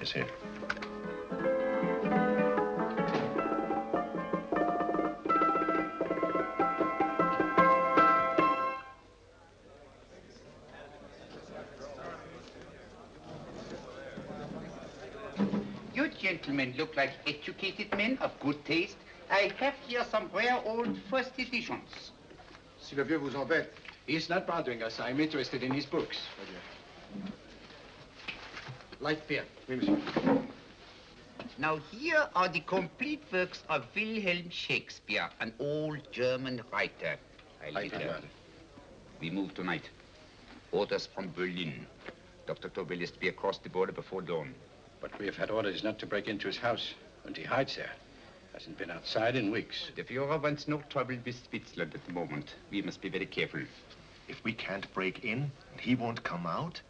is here. You gentlemen look like educated men of good taste. I have here some rare old first editions. Si le vieux vous embête. He's not bothering us. I'm interested in his books. Light beer. Oui, monsieur. Now here are the complete works of Wilhelm Shakespeare, an old German writer. We move tonight. Orders from Berlin. Dr. Doyle is to be across the border before dawn. But we have had orders not to break into his house, and he hides there. Hasn't been outside in weeks. The Führer wants no trouble with Switzerland at the moment. We must be very careful. If we can't break in, and he won't come out?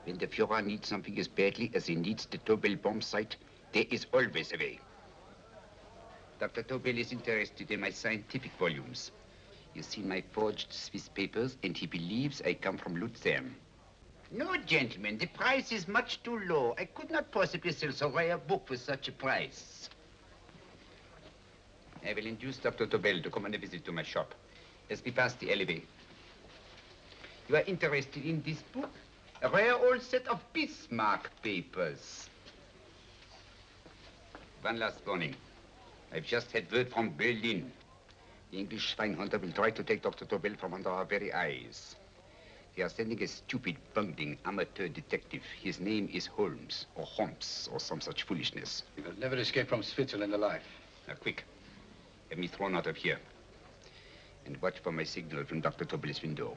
When the Führer needs something as badly as he needs the Doyle bomb site, there is always a way. Dr. Doyle is interested in my scientific volumes. He's seen my forged Swiss papers, and he believes I come from Luzern. No, gentlemen, the price is much too low. I could not possibly sell so rare a book for such a price. I will induce Dr. Doyle to come on a visit to my shop as we pass the alleyway. You are interested in this book? A rare old set of Bismarck papers. One last warning. I've just had word from Berlin. The English Schweinhunter will try to take Dr. Doyle from under our very eyes. They are sending a stupid, bungling amateur detective. His name is Holmes, or some such foolishness. He will never escape from Switzerland alive. Now, quick. Have me thrown out of here. And watch for my signal from Dr. Doyle's window.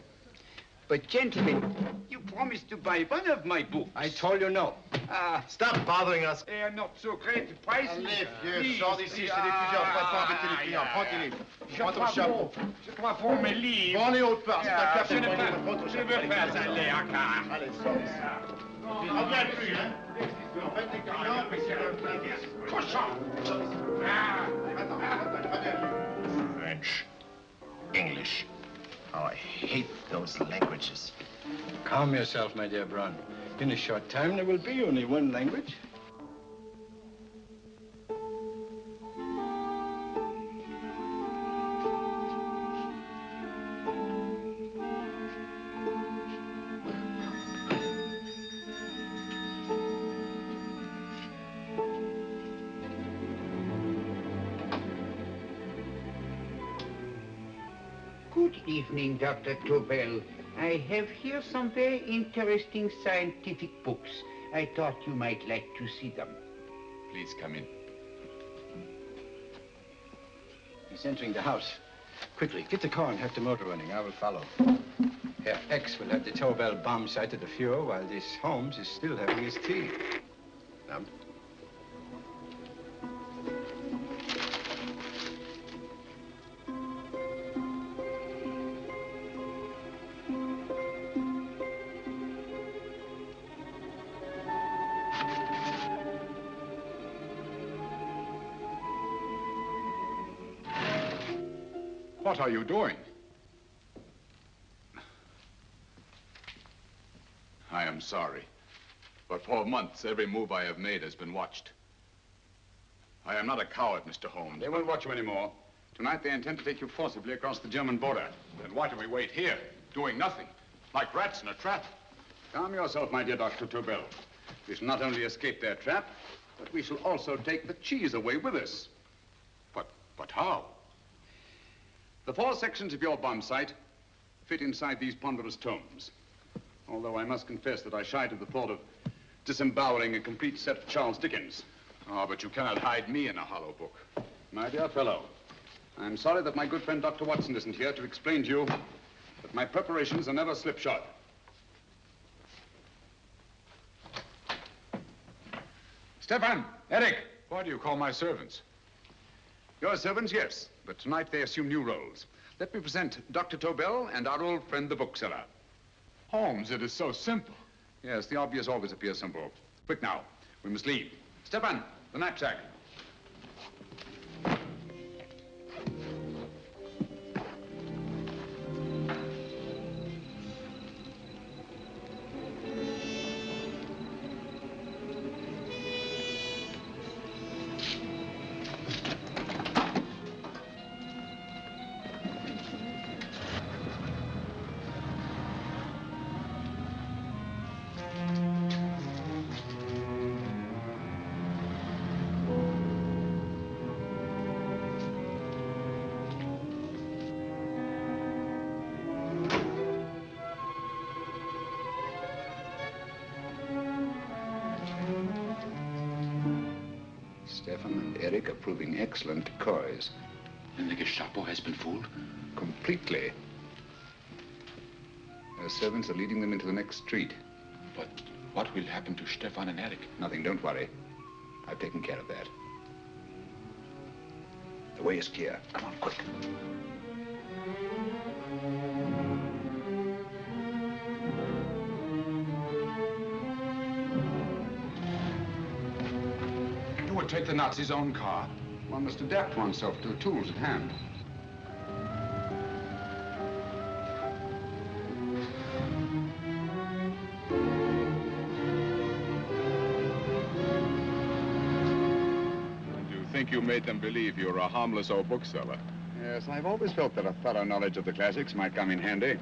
But, gentlemen, you promised to buy one of my books. I told you no. Stop bothering us. They are not so great prices. Allez, vieux, sors d'ici, c'est des plusieurs fois pas embêter les clients. Prends tes livres. Prends ton chapeau. Je crois pour mes livres. Prends les hautes parts, c'est un café. Je veux pas aller à car. Allez, sors d'ici. Reviens plus, hein. En fait, les clients, mais c'est un Cochon. French, English. Oh, I hate those languages. Calm yourself, my dear Brown. In a short time, there will be only one language. Good evening, Dr. Doyle. I have here some very interesting scientific books. I thought you might like to see them. Please come in. He's entering the house. Quickly, get the car and have the motor running. I will follow. Herr X will have the Doyle bomb sight at the Führer while this Holmes is still having his tea. Now, what are you doing? I am sorry, but for months, every move I have made has been watched. I am not a coward, Mr. Holmes. They won't watch you anymore. Tonight, they intend to take you forcibly across the German border. Then why do we wait here, doing nothing, like rats in a trap? Calm yourself, my dear Dr. Doyle. We shall not only escape their trap, but we shall also take the cheese away with us. But how? The 4 sections of your bomb sight fit inside these ponderous tomes. Although I must confess that I shied at the thought of disemboweling a complete set of Charles Dickens. Oh, but you cannot hide me in a hollow book. My dear fellow, I'm sorry that my good friend Dr. Watson isn't here to explain to you that my preparations are never slipshod. Stefan, Eric, why do you call my servants? Your servants, yes, but tonight they assume new roles. Let me present Dr. Doyle and our old friend, the bookseller. Holmes, it is so simple. Yes, the obvious always appears simple. Quick now, we must leave. Stefan, the knapsack. Eric are proving excellent decoys. And the Gestapo has been fooled? Completely. Their servants are leading them into the next street. But what will happen to Stefan and Eric? Nothing, don't worry. I've taken care of that. The way is clear. Come on, quick. You would take the Nazis' own car? One must adapt oneself to the tools at hand. You made them believe you were a harmless old bookseller. Yes, I've always felt that a thorough knowledge of the classics might come in handy.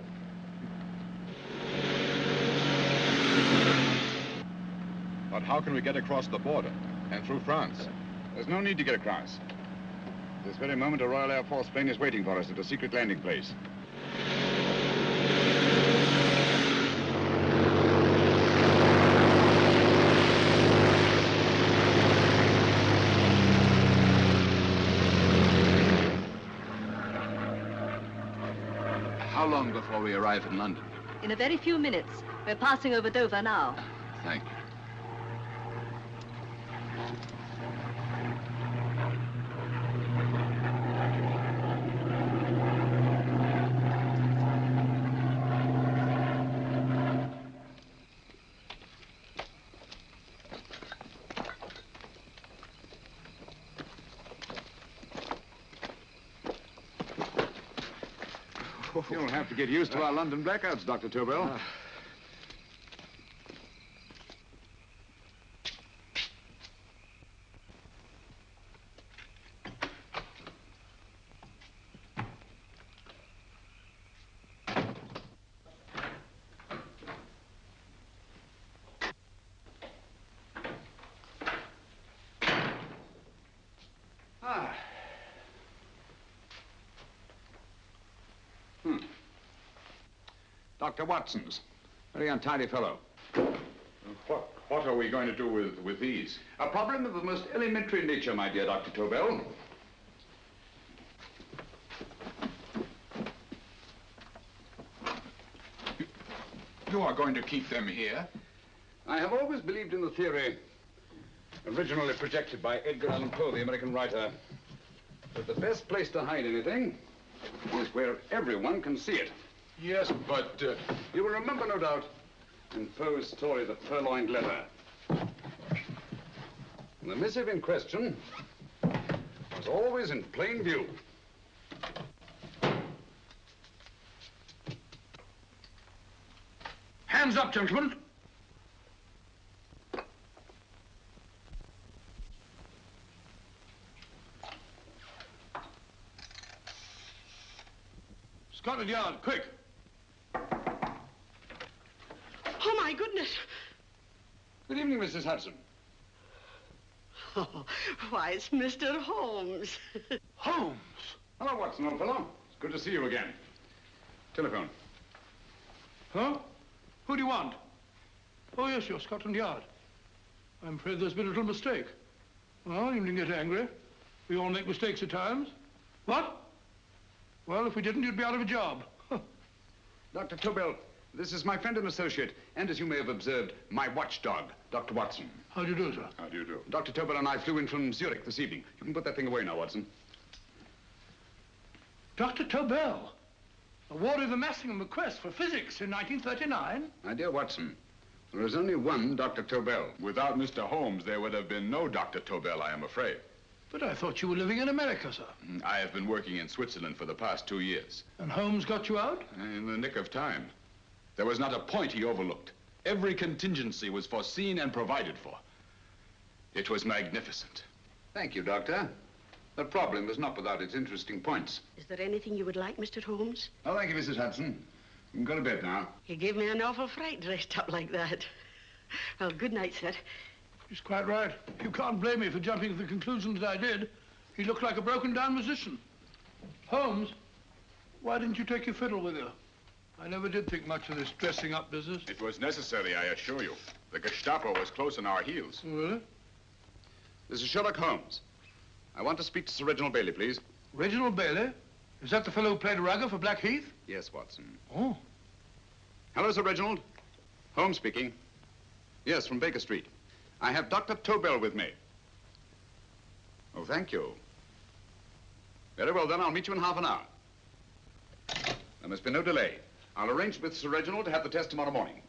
But how can we get across the border and through France? There's no need to get across. At this very moment, a Royal Air Force plane is waiting for us at a secret landing place. How long before we arrive in London? In a very few minutes. We're passing over Dover now. Thank you. You'll have to get used to our London blackouts, Dr. Tobel. Dr. Watson's. Very untidy fellow. What are we going to do with these? A problem of the most elementary nature, my dear Dr. Tobel. You are going to keep them here? I have always believed in the theory, originally projected by Edgar Allan Poe, the American writer, that the best place to hide anything is where everyone can see it. Yes, but... You will remember, no doubt, in Poe's story, The Purloined Letter. The missive in question was always in plain view. Hands up, gentlemen. Scotland Yard, quick. Oh, my goodness. Good evening, Mrs. Hudson. Oh, why, it's Mr. Holmes. Holmes. Hello, Watson, old fellow. It's good to see you again. Telephone. Huh? Who do you want? Oh, yes, you're Scotland Yard. I'm afraid there's been a little mistake. Well, you needn't get angry. We all make mistakes at times. What? Well, if we didn't, you'd be out of a job. Dr. Tobel, this is my friend and associate, and as you may have observed, my watchdog, Dr. Watson. How do you do, sir? How do you do? Dr. Tobel and I flew in from Zurich this evening. You can put that thing away now, Watson. Dr. Tobel, awarded the Massingham Bequest for physics in 1939. My dear Watson, there is only one Dr. Tobel. Without Mr. Holmes, there would have been no Dr. Tobel, I am afraid. But I thought you were living in America, sir. I have been working in Switzerland for the past 2 years. And Holmes got you out? In the nick of time. There was not a point he overlooked. Every contingency was foreseen and provided for. It was magnificent. Thank you, Doctor. The problem was not without its interesting points. Is there anything you would like, Mr. Holmes? Oh, thank you, Mrs. Hudson. You can go to bed now. You gave me an awful fright dressed up like that. Well, good night, sir. He's quite right. You can't blame me for jumping to the conclusion that I did. He looked like a broken-down musician. Holmes, why didn't you take your fiddle with you? I never did think much of this dressing-up business. It was necessary, I assure you. The Gestapo was close on our heels. Really? This is Sherlock Holmes. I want to speak to Sir Reginald Bailey, please. Reginald Bailey? Is that the fellow who played Rugger for Blackheath? Yes, Watson. Oh. Hello, Sir Reginald. Holmes speaking. Yes, from Baker Street. I have Dr. Tobel with me. Oh, thank you. Very well, then. I'll meet you in half an hour. There must be no delay. I'll arrange with Sir Reginald to have the test tomorrow morning.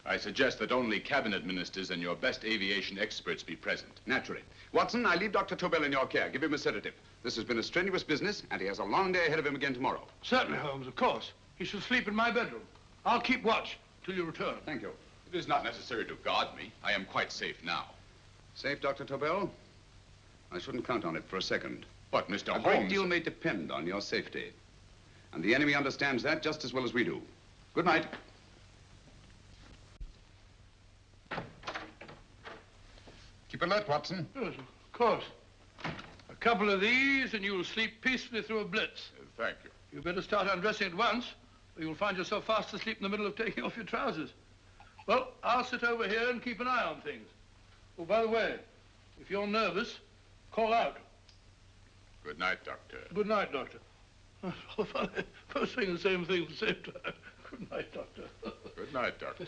I suggest that only cabinet ministers and your best aviation experts be present. Naturally. Watson, I leave Dr. Tobel in your care. Give him a sedative. This has been a strenuous business, and he has a long day ahead of him again tomorrow. Certainly, Holmes, of course. He should sleep in my bedroom. I'll keep watch till you return. Thank you. It is not necessary to guard me. I am quite safe now. Safe, Dr. Tobel? I shouldn't count on it for a second. But, Mr. A Holmes... great deal may depend on your safety. And the enemy understands that just as well as we do. Good night. Keep alert, Watson. Yes, of course. A couple of these and you'll sleep peacefully through a blitz. Thank you. You better start undressing at once, or you'll find yourself fast asleep in the middle of taking off your trousers. Well, I'll sit over here and keep an eye on things. Oh, by the way, if you're nervous, call out. Good night, Doctor. Good night, Doctor. Oh, funny. Both saying the same thing at the same time. Good night, Doctor. Good night, Doctor.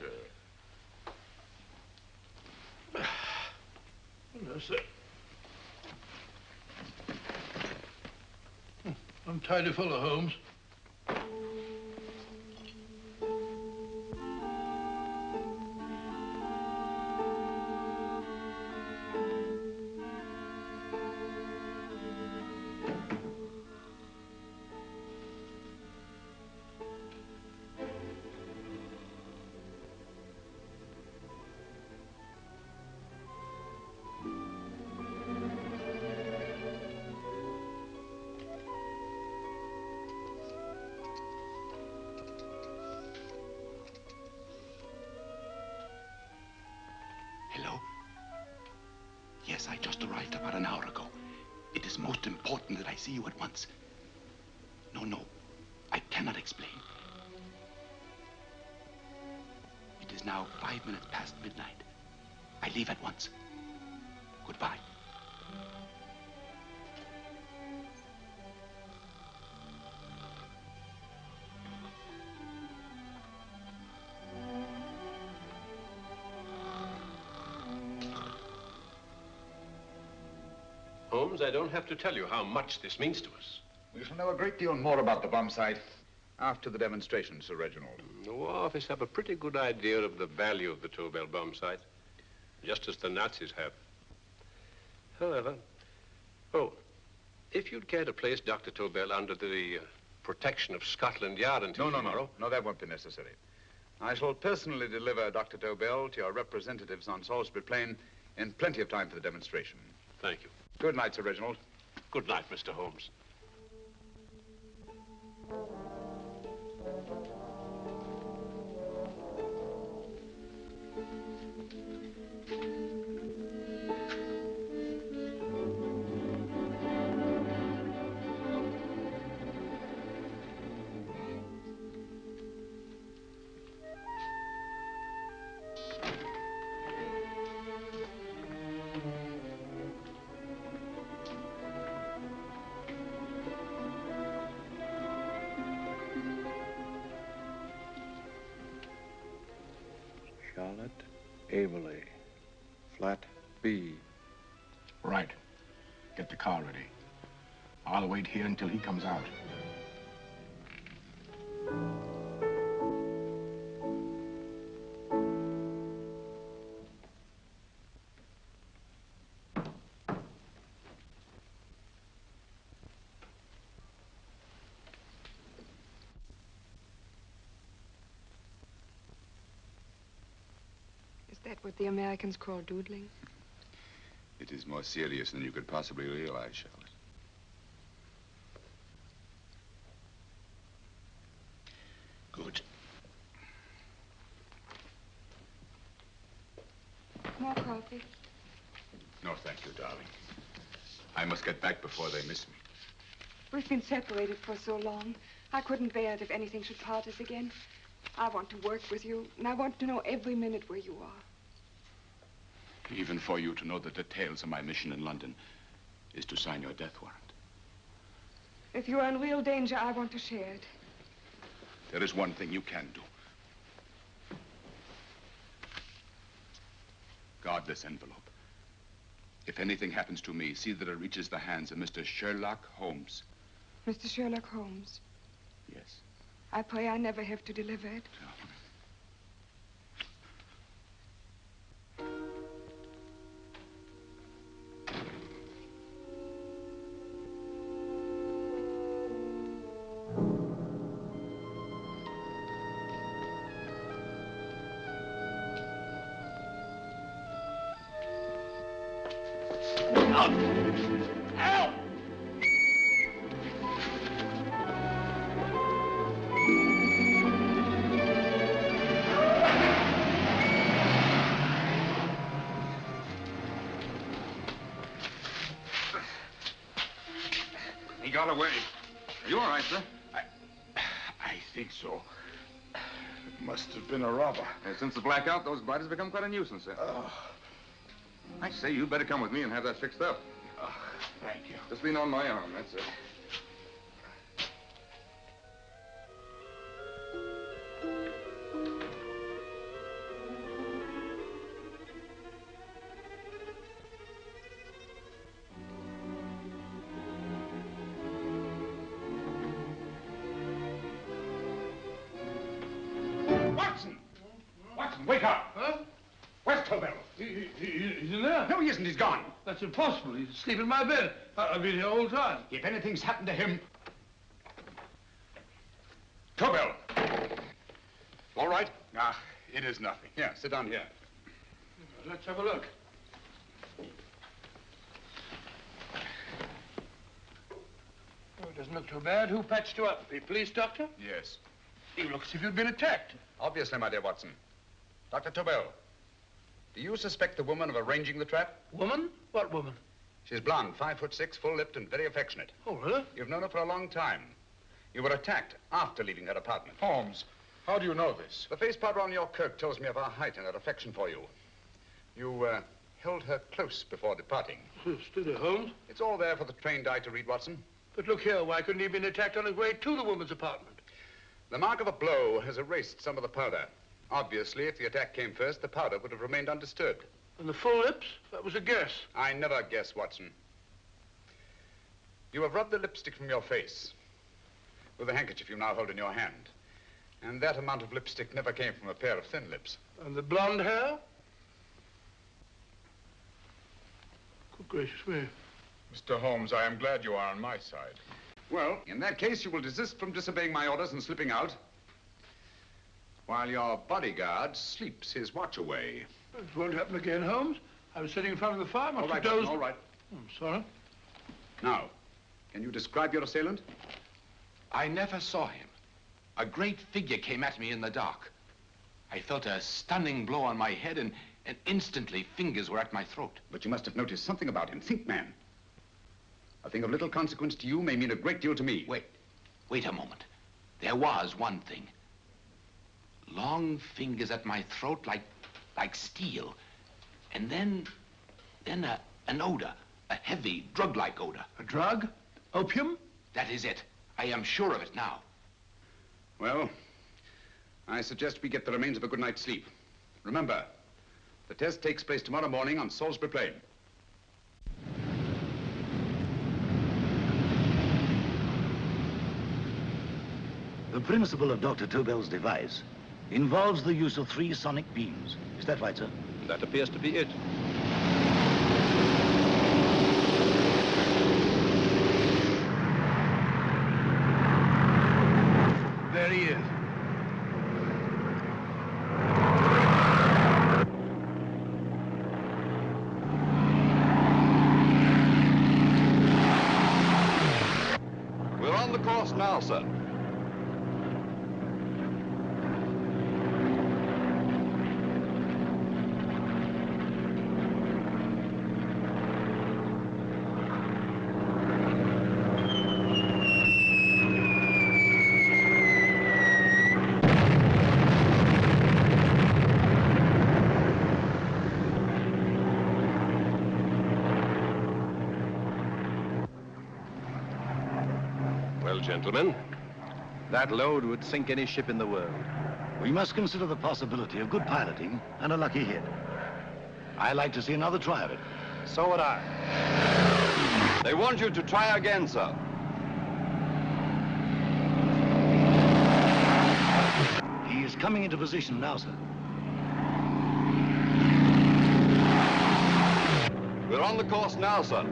No, sir. I'm tidy full of Holmes. Hello? Yes, I just arrived about an hour ago. It is most important that I see you at once. No, I cannot explain. It is now 5 minutes past midnight. I leave at once. Goodbye. Holmes, I don't have to tell you how much this means to us. We shall know a great deal more about the bomb site after the demonstration, Sir Reginald. The War Office have a pretty good idea of the value of the Tobel bomb site, just as the Nazis have. However, if you'd care to place Dr. Tobel under the protection of Scotland Yard until tomorrow... No, that won't be necessary. I shall personally deliver Dr. Tobel to your representatives on Salisbury Plain in plenty of time for the demonstration. Thank you. Good night, Sir Reginald. Good night, Mr. Holmes. Charlotte Averley, flat B. Right. Get the car ready. I'll wait here until he comes out. Is that what the Americans call doodling? It is more serious than you could possibly realize, Charlotte. Good. More coffee? No, thank you, darling. I must get back before they miss me. We've been separated for so long. I couldn't bear it if anything should part us again. I want to work with you, and I want to know every minute where you are. Even for you to know the details of my mission in London, is to sign your death warrant. If you are in real danger, I want to share it. There is one thing you can do. Guard this envelope. If anything happens to me, see that it reaches the hands of Mr. Sherlock Holmes. Mr. Sherlock Holmes, Yes. I pray I never have to deliver it. He got away. Are you all right, sir? I think so. It must have been a robber. Since the blackout, those biters become quite a nuisance, sir. I say, you better come with me and have that fixed up. Thank you. Just lean on my arm, that's it. Watson, wake up! Huh? Where's Tobel? He's in there. No, he isn't. He's gone. That's impossible. He's asleep in my bed. I've been here all the time. If anything's happened to him... Tobel! All right? Ah, it is nothing. Yeah, sit down here. Let's have a look. Oh, it doesn't look too bad. Who patched you up? The police doctor? Yes. You look as if you'd been attacked. Obviously, my dear Watson. Dr. Tobel, do you suspect the woman of arranging the trap? Woman? What woman? She's blonde, 5'6", full-lipped, and very affectionate. Oh, really? You've known her for a long time. You were attacked after leaving her apartment. Holmes, how do you know this? The face powder on your coat tells me of her height and her affection for you. You held her close before departing. Steady, Holmes. It's all there for the trained eye to read, Watson. But look here, why couldn't he have been attacked on his way to the woman's apartment? The mark of a blow has erased some of the powder. Obviously, if the attack came first, the powder would have remained undisturbed. And the full lips? That was a guess. I never guess, Watson. You have rubbed the lipstick from your face with the handkerchief you now hold in your hand. And that amount of lipstick never came from a pair of thin lips. And the blonde hair? Good gracious me. Mr. Holmes, I am glad you are on my side. Well, in that case, you will desist from disobeying my orders and slipping out while your bodyguard sleeps his watch away. It won't happen again, Holmes. I was sitting in front of the fire. All right, Watson, all right. I'm sorry. Now, can you describe your assailant? I never saw him. A great figure came at me in the dark. I felt a stunning blow on my head, and instantly fingers were at my throat. But you must have noticed something about him. Think, man. A thing of little consequence to you may mean a great deal to me. Wait a moment. There was one thing. Long fingers at my throat like steel. And then an odor, a heavy, drug-like odor. A drug? Opium? That is it. I am sure of it now. Well, I suggest we get the remains of a good night's sleep. Remember, the test takes place tomorrow morning on Salisbury Plain. The principle of Dr. Tobel's device involves the use of 3 sonic beams. Is that right, sir? That appears to be it. There he is. We're on the course now, sir. gentlemen. That load would sink any ship in the world. We must consider the possibility of good piloting and a lucky hit. I like to see another try of it. So would I. They want you to try again, sir. He is coming into position now, sir. We're on the course now, sir.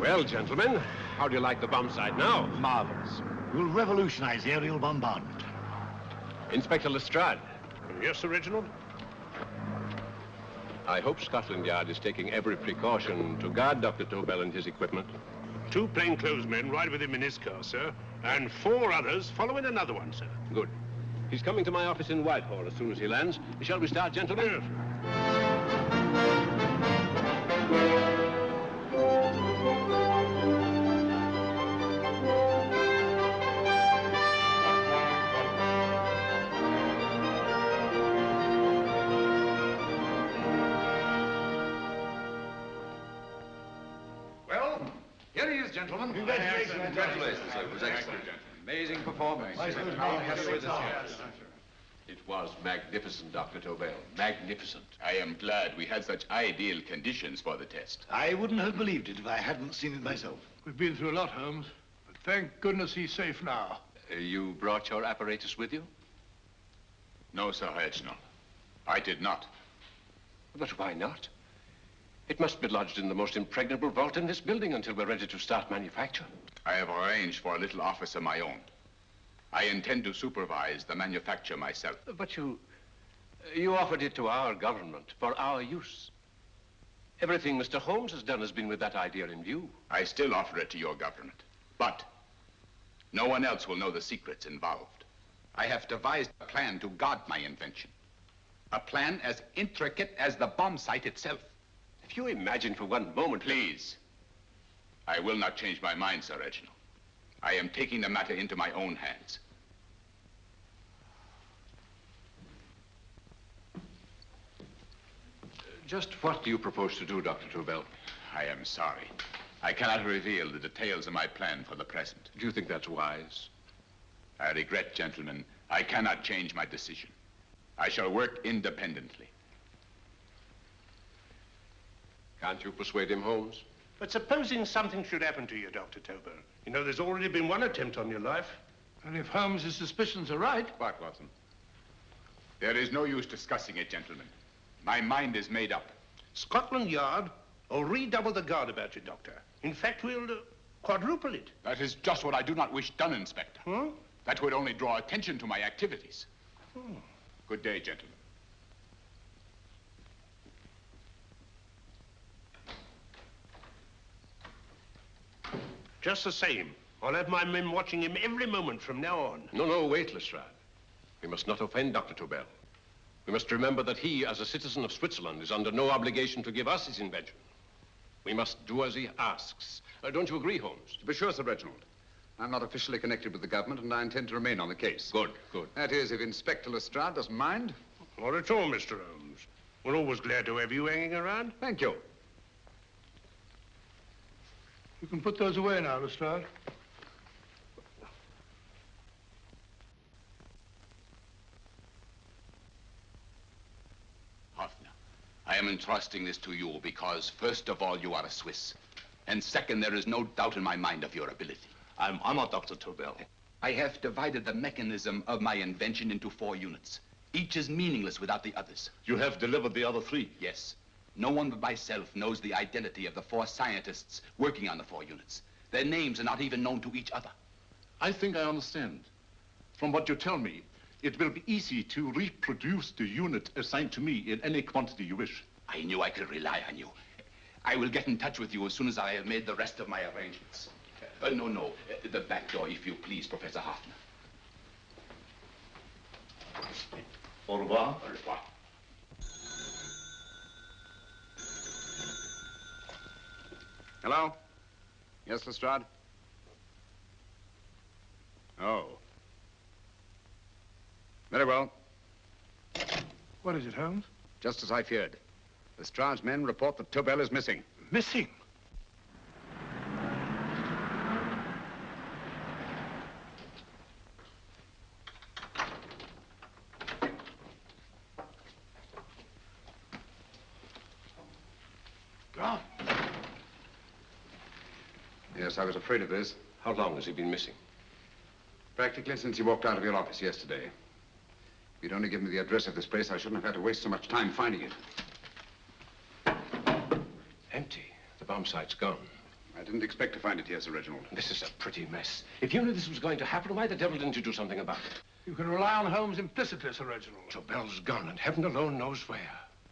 Well, gentlemen, how do you like the bomb sight now? Marvelous. We'll revolutionize aerial bombardment. Inspector Lestrade. Yes, Sir Reginald? I hope Scotland Yard is taking every precaution to guard Dr. Tobel and his equipment. 2 plainclothes men ride with him in his car, sir, and 4 others follow in another one, sir. Good. He's coming to my office in Whitehall as soon as he lands. Shall we start, gentlemen? Yes. Well, here he is, gentlemen. Congratulations, sir. It was excellent. Amazing performance. It was magnificent, Dr. Tobel. Magnificent. I am glad we had such ideal conditions for the test. I wouldn't have believed it if I hadn't seen it myself. We've been through a lot, Holmes, but thank goodness he's safe now. You brought your apparatus with you? No, Sir Reginald. I did not. But why not? It must be lodged in the most impregnable vault in this building until we're ready to start manufacture. I have arranged for a little office of my own. I intend to supervise the manufacture myself. But you offered it to our government for our use. Everything Mr. Holmes has done has been with that idea in view. I still offer it to your government, but no one else will know the secrets involved. I have devised a plan to guard my invention. A plan as intricate as the bomb sight itself. If you imagine for one moment... Please. I will not change my mind, Sir Reginald. I am taking the matter into my own hands. Just what do you propose to do, Dr. Tobel? I am sorry. I cannot reveal the details of my plan for the present. Do you think that's wise? I regret, gentlemen, I cannot change my decision. I shall work independently. Can't you persuade him, Holmes? But supposing something should happen to you, Dr. Tobel. You know, there's already been one attempt on your life. And if Holmes' suspicions are right... What, Watson? There is no use discussing it, gentlemen. My mind is made up. Scotland Yard will redouble the guard about you, Doctor. In fact, we'll quadruple it. That is just what I do not wish done, Inspector. Huh? That would only draw attention to my activities. Good day, gentlemen. Just the same, I'll have my men watching him every moment from now on. No, wait, Lestrade. We must not offend Dr. Tobel. We must remember that he, as a citizen of Switzerland, is under no obligation to give us his invention. We must do as he asks. Don't you agree, Holmes? To be sure, Sir Reginald. I'm not officially connected with the government, and I intend to remain on the case. Good. That is, if Inspector Lestrade doesn't mind. Not at all, Mr. Holmes. We're always glad to have you hanging around. Thank you. You can put those away now, Lestrade. Hoffner, I am entrusting this to you because, first of all, you are a Swiss. And second, there is no doubt in my mind of your ability. I'm honored, Dr. Tobel. I have divided the mechanism of my invention into 4 units. Each is meaningless without the others. You have delivered the other 3? Yes. No one but myself knows the identity of the 4 scientists working on the 4 units. Their names are not even known to each other. I think I understand. From what you tell me, it will be easy to reproduce the unit assigned to me in any quantity you wish. I knew I could rely on you. I will get in touch with you as soon as I have made the rest of my arrangements. No. The back door, if you please, Professor Hoffner. Au revoir. Au revoir. Hello? Yes, Lestrade? Oh. Very well. What is it, Holmes? Just as I feared. Lestrade's men report that Tobel is missing. Missing? Gone. Yes, I was afraid of this. How long has he been missing? Practically since he walked out of your office yesterday. If you'd only given me the address of this place, I shouldn't have had to waste so much time finding it. Empty. The bomb site's gone. I didn't expect to find it here, Sir Reginald. This is a pretty mess. If you knew this was going to happen, why the devil didn't you do something about it? You can rely on Holmes implicitly, Sir Reginald. Tobel's gone, and heaven alone knows where.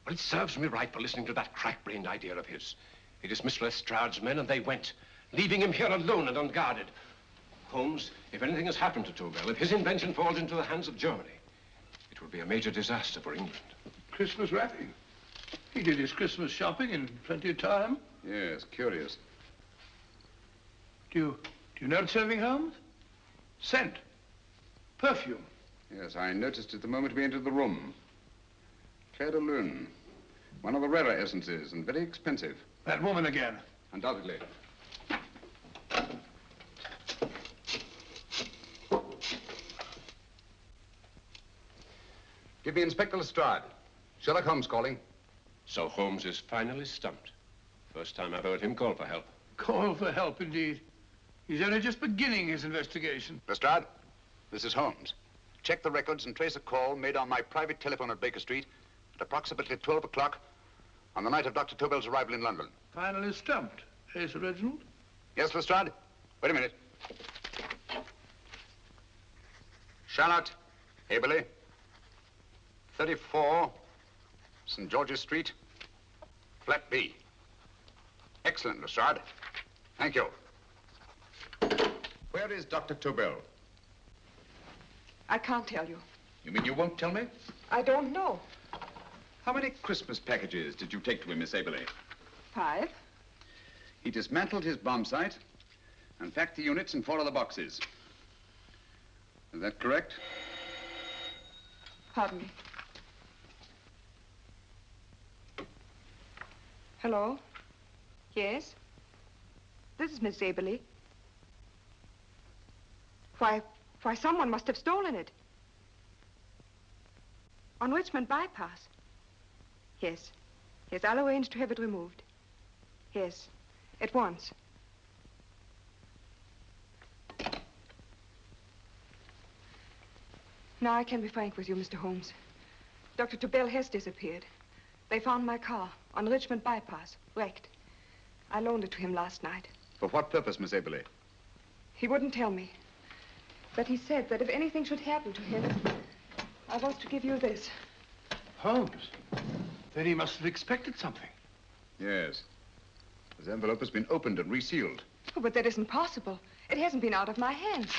Well, it serves me right for listening to that crack-brained idea of his. He dismissed Lestrade's men, and they went, leaving him here alone and unguarded. Holmes, if anything has happened to Tobel, if his invention falls into the hands of Germany, it will be a major disaster for England. Christmas wrapping. He did his Christmas shopping in plenty of time. Yes, curious. Do you notice anything, Holmes? Scent. Perfume. Yes, I noticed it the moment we entered the room. Clair de Lune. One of the rarer essences, and very expensive. That woman again. Undoubtedly. Give me Inspector Lestrade. Sherlock Holmes calling. So Holmes is finally stumped. First time I've heard him call for help. Call for help, indeed. He's only just beginning his investigation. Lestrade, this is Holmes. Check the records and trace a call made on my private telephone at Baker Street at approximately 12 o'clock on the night of Dr. Tobel's arrival in London. Finally stumped, eh, Sir Reginald? Yes, Lestrade? Wait a minute. Charlotte, Haberley, 34, St. George's Street, flat B. Excellent, Lestrade. Thank you. Where is Dr. Tobel? I can't tell you. You mean you won't tell me? I don't know. How many Christmas packages did you take to him, Miss Haberley? 5. He dismantled his bomb site and packed the units in 4 other boxes. Is that correct? Pardon me. Hello? Yes? This is Miss Haberley. Why, someone must have stolen it. On Richmond Bypass. Yes. Yes, I'll arrange to have it removed. Yes, at once. Now I can be frank with you, Mr. Holmes. Dr. Tobel has disappeared. They found my car on Richmond Bypass, wrecked. I loaned it to him last night. For what purpose, Miss Haberley? He wouldn't tell me. But he said that if anything should happen to him, I was to give you this. Holmes? Then he must have expected something. Yes. This envelope has been opened and resealed. Oh, but that isn't possible. It hasn't been out of my hands.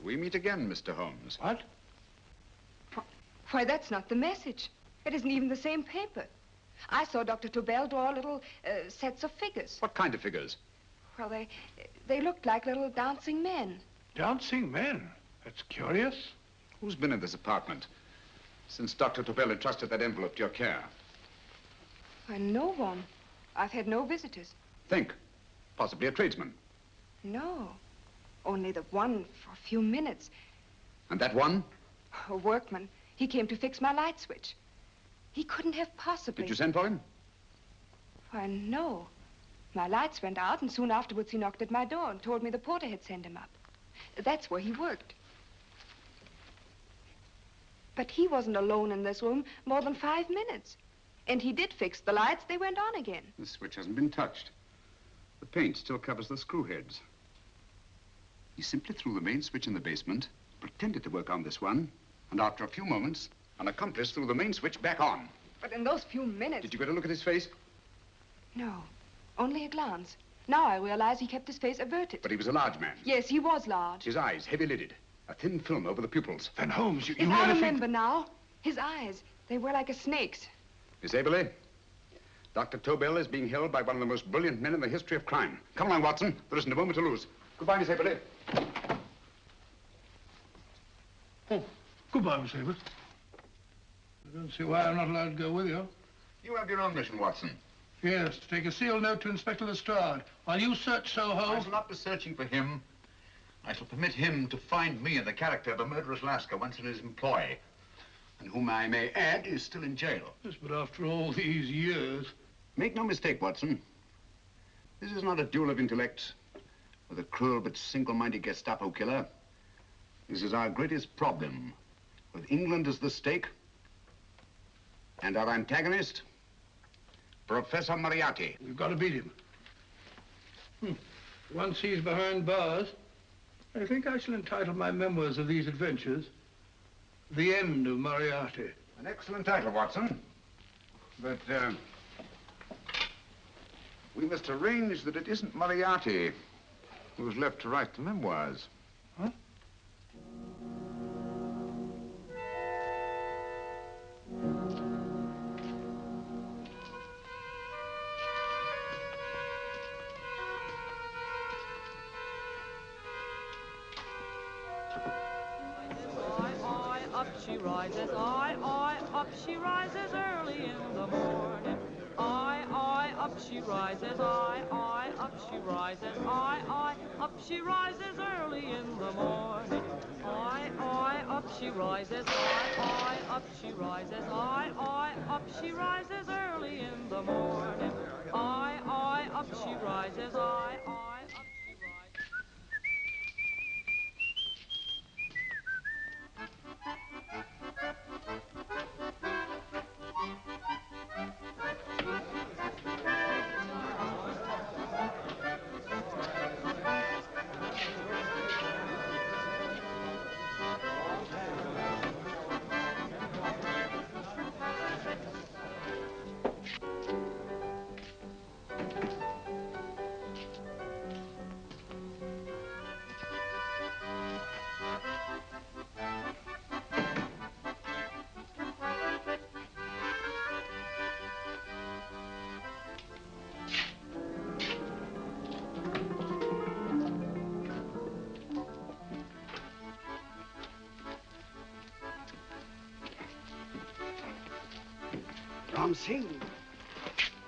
We meet again, Mr. Holmes. What? Why, that's not the message. It isn't even the same paper. I saw Dr. Tobel draw little sets of figures. What kind of figures? Well, they looked like little dancing men. Dancing men? That's curious. Who's been in this apartment since Dr. Tobel entrusted that envelope to your care? Why, no one. I've had no visitors. Think. Possibly a tradesman. No. Only the one for a few minutes. And that one? A workman. He came to fix my light switch. He couldn't have possibly... Did you send for him? Why, no. My lights went out, and soon afterwards he knocked at my door and told me the porter had sent him up. That's where he worked. But he wasn't alone in this room more than 5 minutes. And he did fix the lights. They went on again. The switch hasn't been touched. The paint still covers the screw heads. He simply threw the main switch in the basement, pretended to work on this one, and after a few moments, an accomplice threw the main switch back on. But in those few minutes... Did you get a look at his face? No, only a glance. Now I realize he kept his face averted. But he was a large man. Yes, he was large. His eyes heavy-lidded, a thin film over the pupils. Then Holmes, you I remember now. His eyes, They were like a snake's. Miss Aberley, Dr. Tobel is being held by one of the most brilliant men in the history of crime. Come along, Watson. There isn't a moment to lose. Goodbye, Miss Aberley. Oh, goodbye, Miss Aberley. I don't see why I'm not allowed to go with you. You have your own mission, Watson. Yes, to take a sealed note to Inspector Lestrade. While you search Soho... I shall not be searching for him. I shall permit him to find me in the character of a murderous Lascar once in his employ, and whom I may add is still in jail. Yes, but after all these years... Make no mistake, Watson. This is not a duel of intellects with a cruel but single-minded Gestapo killer. This is our greatest problem, with England as the stake, and our antagonist, Professor Moriarty. We've got to beat him. Once he's behind bars, I think I shall entitle my memoirs of these adventures, The End of Moriarty. An excellent title, Watson. But, we must arrange that it isn't Moriarty who's left to write the memoirs. Huh? Up she rises, I, up she rises early in the morning. I, up she rises, I, up she rises, I, up she rises early in the morning. I, up she rises, I, up she rises, I, up she rises early in the morning. I, up she rises, I, up she rises.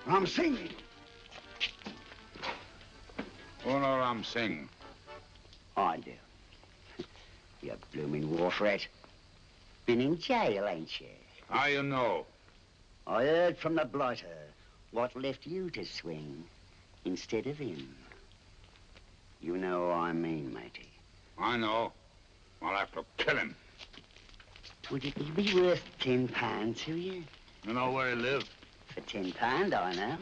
Ram Singh. Oh, no, Ram Singh. I do. You blooming wharf rat. Been in jail, ain't you? How you know? I heard from the blighter what left you to swing instead of him. You know what I mean, matey. I know. I'll have to kill him. Would it be worth £10 to you? You know where he lives? For £10, I know.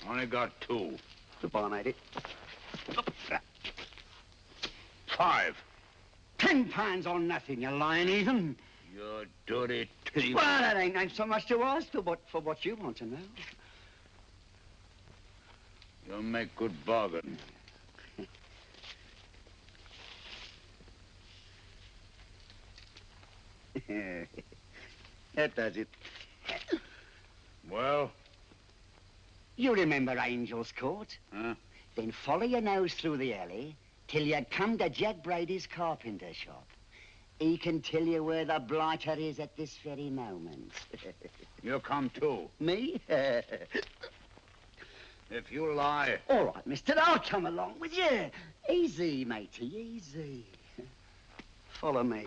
Only got 2. Goodbye, matey. 5. £10 on nothing, you lying heathen. You dirty thief. Well, that ain't so much to ask for what you want to know. You'll make good bargain. That does it. Well? You remember Angel's Court? Huh? Then follow your nose through the alley till you come to Jack Brady's carpenter shop. He can tell you where the blighter is at this very moment. You come too. Me? If you lie... All right, mister, I'll come along with you. Easy, matey, easy. Follow me.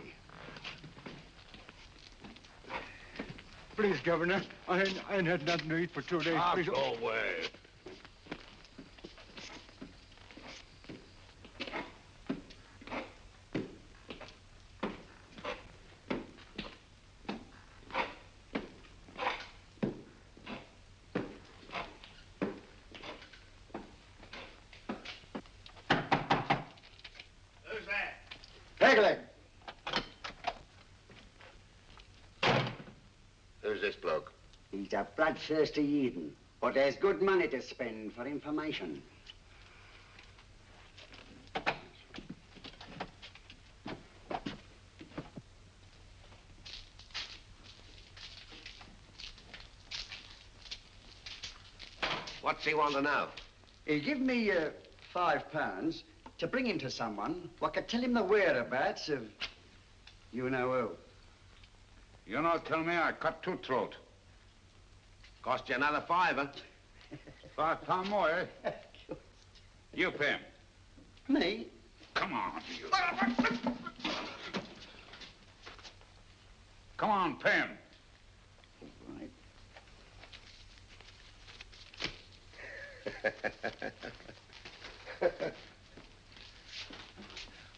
Please, Governor, I ain't had nothing to eat for 2 days. Please. Go away. Who's that? Pegleg. Who's this bloke? He's a bloodthirsty heathen, but there's good money to spend for information. What's he want to know? He give me £5 to bring him to someone what could tell him the whereabouts of you-know-who. You not tell me I cut two throat. Cost you another £5. £5 more, eh? You pay him. Me? Come on, you. Come on, pay him. Right.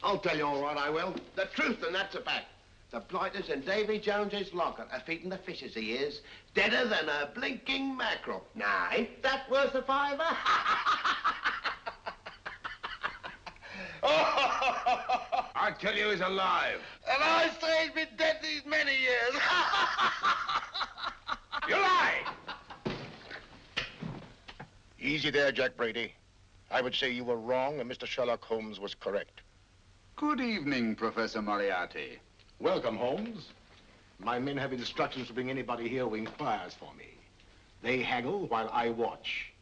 I'll tell you all right, I will. The truth, and that's a fact. The blighters in Davy Jones's locker are feeding the fishes, he is. Deader than a blinking mackerel. Now, ain't that worth a £5? I tell you he's alive. And I say he's been dead these many years. You lie! Easy there, Jack Brady. I would say you were wrong and Mr. Sherlock Holmes was correct. Good evening, Professor Moriarty. Welcome, Holmes. My men have instructions to bring anybody here who inquires for me. They haggle while I watch.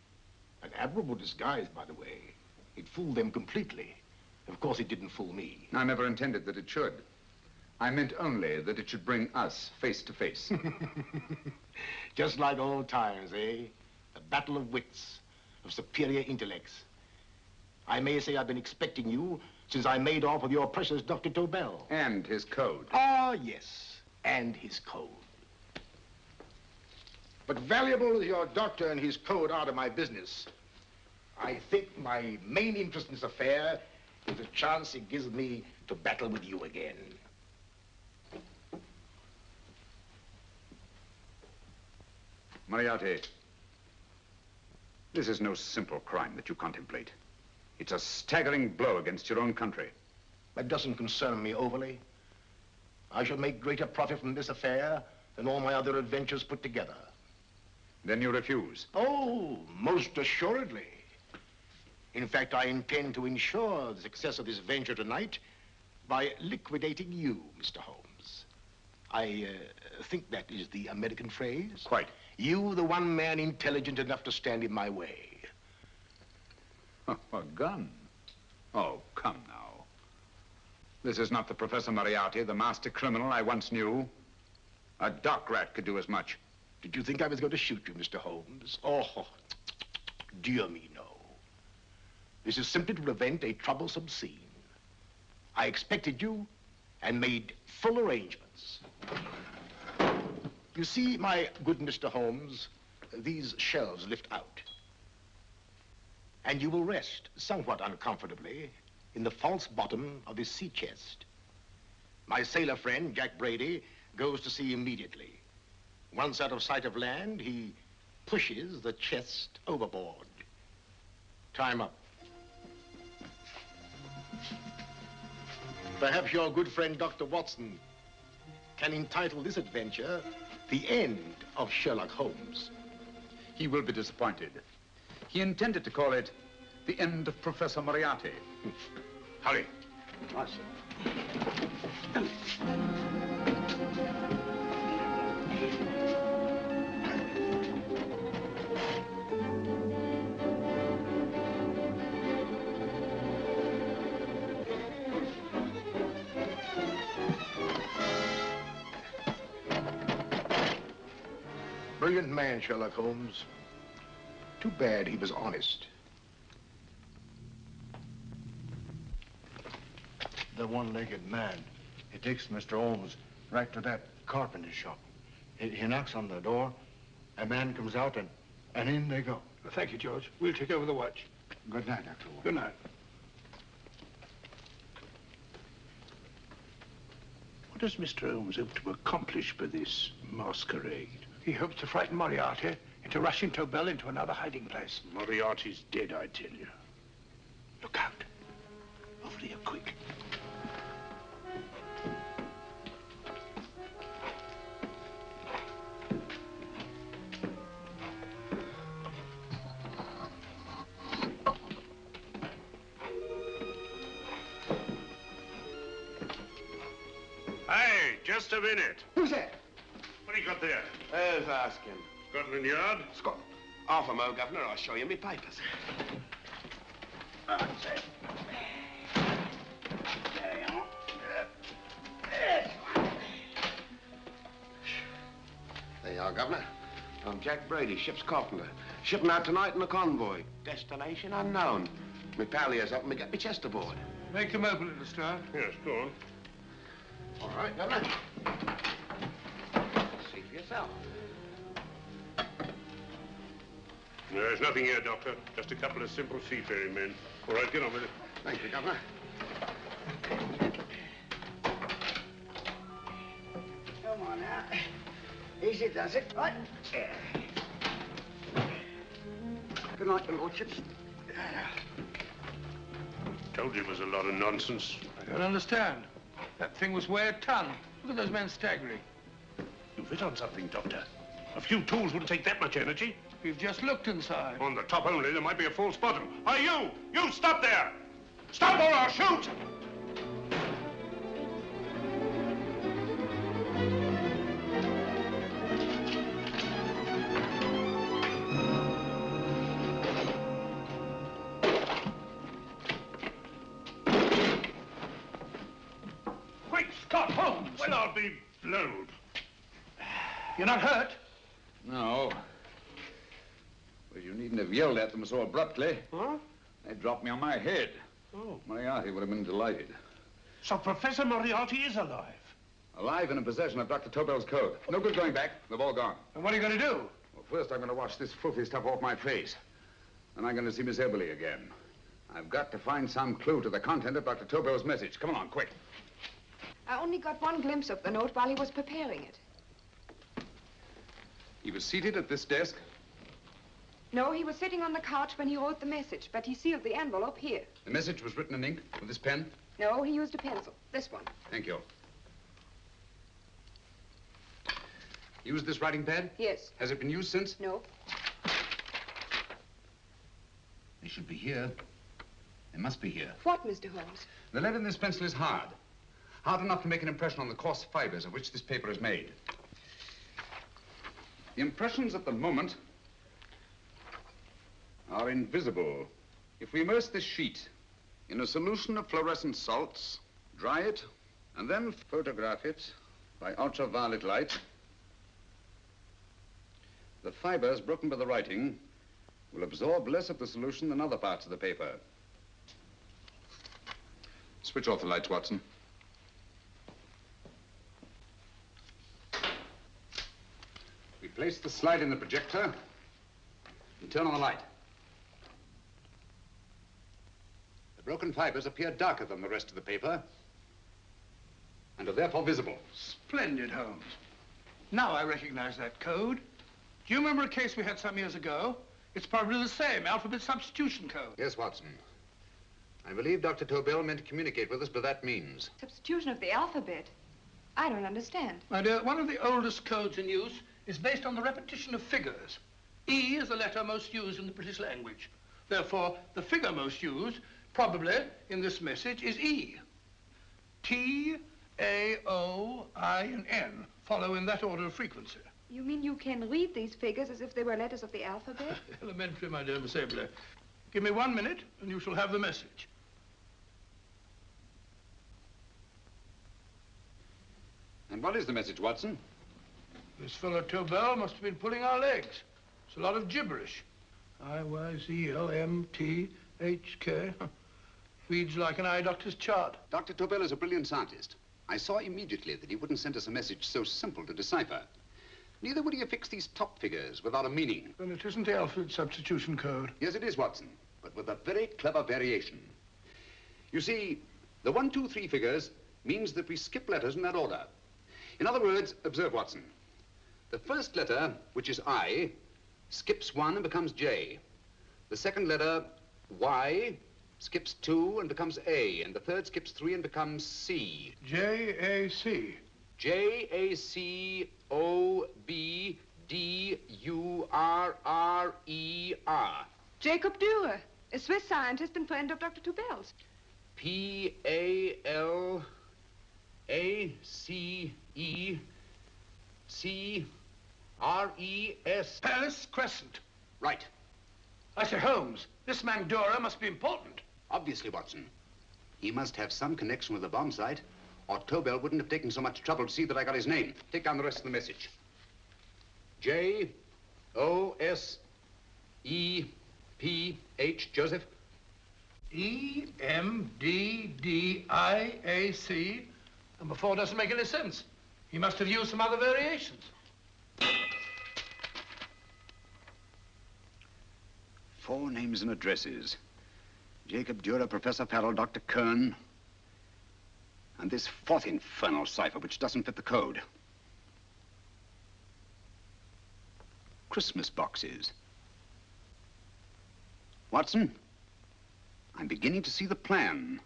An admirable disguise, by the way. It fooled them completely. Of course, it didn't fool me. I never intended that it should. I meant only that it should bring us face to face. Just like old times, eh? A battle of wits, of superior intellects. I may say I've been expecting you since I made off with your precious Dr. Tobel. And his code. Ah, yes, and his code. But valuable as your doctor and his code are to my business, I think my main interest in this affair is the chance it gives me to battle with you again. Moriarty, this is no simple crime that you contemplate. It's a staggering blow against your own country. That doesn't concern me overly. I shall make greater profit from this affair than all my other adventures put together. Then you refuse? Oh, most assuredly. In fact, I intend to ensure the success of this venture tonight by liquidating you, Mr. Holmes. I think that is the American phrase. Quite. You, the one man intelligent enough to stand in my way. A gun? Oh, come now. This is not the Professor Moriarty, the master criminal I once knew. A dock rat could do as much. Did you think I was going to shoot you, Mr. Holmes? Oh, dear me, no. This is simply to prevent a troublesome scene. I expected you and made full arrangements. You see, my good Mr. Holmes, these shelves lift out. And you will rest somewhat uncomfortably in the false bottom of this sea chest. My sailor friend, Jack Brady, goes to sea immediately. Once out of sight of land, he pushes the chest overboard. Time up. Perhaps your good friend, Dr. Watson, can entitle this adventure The End of Sherlock Holmes. He will be disappointed. He intended to call it The End of Professor Moriarty. Hurry. Right, sir. Brilliant man, Sherlock Holmes. Too bad he was honest. The one-legged man. He takes Mr. Holmes right to that carpenter shop. He knocks on the door, a man comes out, and in they go. Well, thank you, George. We'll take over the watch. Good night, Dr. Holmes. Good night. What does Mr. Holmes hope to accomplish by this masquerade? He hopes to frighten Moriarty into rushing Tobel into another hiding place. Moriarty's dead, I tell you. Look out. Over here, quick. Hey, just a minute. Who's that? What do you got there? Who's asking? Scotland Yard? Half a mo, Governor. I'll show you me papers. That's it. There you are. There you are, Governor. I'm Jack Brady, ship's carpenter. Shipping out tonight in a convoy. Destination unknown. My pal here's helping me get my chest aboard. Make them open it, Lestrade. Yes, go on. All right, Governor. See for yourself. There's nothing here, Doctor. Just a couple of simple seafaring men. All right, get on with it. Thank you, Governor. Come on now. Easy does it, right? Good night, your lordships. Told you it was a lot of nonsense. I don't understand. That thing was weigh a ton. Look at those men staggering. You've hit on something, Doctor. A few tools wouldn't take that much energy. We've just looked inside. On the top only, there might be a false bottom. Hey, you! You stop there! Stop or I'll shoot! Great Scott, Holmes! Well, I'll be blowed. You're not hurt? No. Well, you needn't have yelled at them so abruptly. Huh? They dropped me on my head. Oh. Moriarty would have been delighted. So Professor Moriarty is alive? Alive and in possession of Dr. Tobel's code. No good going back. They've all gone. And what are you going to do? Well, first I'm going to wash this filthy stuff off my face. Then I'm going to see Miss Eberly again. I've got to find some clue to the content of Dr. Tobel's message. Come along, quick. I only got one glimpse of the note while he was preparing it. He was seated at this desk. No, he was sitting on the couch when he wrote the message, but he sealed the envelope here. The message was written in ink with this pen? No, he used a pencil. This one. Thank you. Used this writing pad? Yes. Has it been used since? No. They should be here. They must be here. What, Mr. Holmes? The lead in this pencil is hard. Hard enough to make an impression on the coarse fibers of which this paper is made. The impressions at the moment are invisible. If we immerse this sheet in a solution of fluorescent salts, dry it, and then photograph it by ultraviolet light, the fibers broken by the writing will absorb less of the solution than other parts of the paper. Switch off the lights, Watson. We place the slide in the projector and turn on the light. The broken fibers appear darker than the rest of the paper and are therefore visible. Splendid, Holmes. Now I recognize that code. Do you remember a case we had some years ago? It's probably the same, alphabet substitution code. Yes, Watson. I believe Dr. Tobel meant to communicate with us by that means. Substitution of the alphabet? I don't understand. My dear, one of the oldest codes in use is based on the repetition of figures. E is the letter most used in the British language. Therefore, the figure most used, probably in this message, is E. T, A, O, I, and N follow in that order of frequency. You mean you can read these figures as if they were letters of the alphabet? Elementary, my dear Miss Abler. Give me 1 minute, and you shall have the message. And what is the message, Watson? This fellow Tobel must have been pulling our legs. It's a lot of gibberish. I-Y-Z-L-M-T-H-K. Reads like an eye doctor's chart. Dr. Tobel is a brilliant scientist. I saw immediately that he wouldn't send us a message so simple to decipher. Neither would he affix these top figures without a meaning. Then it isn't the alphabet substitution code. Yes, it is, Watson, but with a very clever variation. You see, the 1, 2, 3 figures means that we skip letters in that order. In other words, observe, Watson. The first letter, which is I, skips 1 and becomes J. The second letter, Y, skips 2 and becomes A. And the third skips 3 and becomes C. J-A-C. J-A-C-O-B-D-U-R-R-E-R. Jacob Dürer, a Swiss scientist and friend of Dr. Tobel's. P-A-L-A-C-E-C-R-E-S. Paris Crescent. Right. I say, Holmes, this man Dora must be important. Obviously, Watson. He must have some connection with the bomb site, or Tobel wouldn't have taken so much trouble to see that I got his name. Take down the rest of the message. J-O-S-E-P-H, Joseph. E-M-D-D-I-A-C. Number 4 doesn't make any sense. He must have used some other variations. 4 names and addresses. Jacob Dura, Professor Farrell, Dr. Kern, and this 4th infernal cipher, which doesn't fit the code. Christmas boxes. Watson, I'm beginning to see the plan.